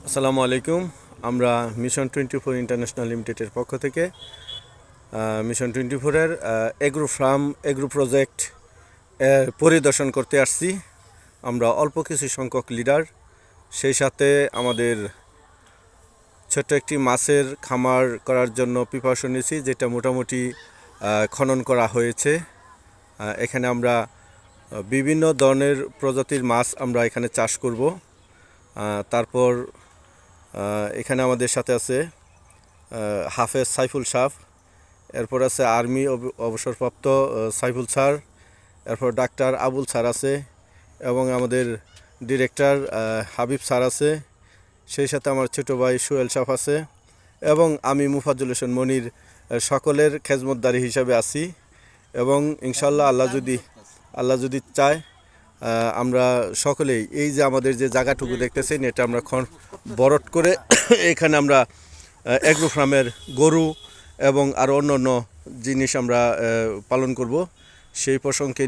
আসসালামু আলাইকুম। আমরা মিশন 24 ইন্টারন্যাশনাল লিমিটেডের পক্ষ থেকে মিশন 24-এর এগ্রো ফার্ম এগ্রো প্রজেক্ট পরিদর্শন করতে আসছি। আমরা অল্প কিছু সংখ্যক লিডার, সেই সাথে আমাদের ছোট্ট একটি মাছের খামার করার জন্য প্রিপারেশন নিয়েছি, যেটা মোটামুটি খনন করা হয়েছে। এখানে আমরা বিভিন্ন ধরনের প্রজাতির মাছ আমরা এখানে চাষ করব। তারপর এখানে আমাদের সাথে আছে হাফেজ সাইফুল সাহ, এরপর আছে আর্মি অবসরপ্রাপ্ত সাইফুল স্যার, এরপর ডাক্তার আবুল স্যার আছে এবং আমাদের ডিরেক্টর হাবিব স্যার আছে। সেই সাথে আমার ছোটো ভাই সোহেল সাহ আছে এবং আমি মুফাজ্জল হোসেন মনির সকলের খেজমতদারি হিসাবে আছি। এবং ইনশাল্লাহ আল্লাহ যদি চায় আমরা সকলেই এই যে আমাদের যে জায়গাটুকু দেখতেছেন, এটা আমরা বরট করে এখানে আমরা এগ্রো ফার্মের গরু এবং আরও অন্য জিনিস আমরা পালন করব। সেই প্রসঙ্গে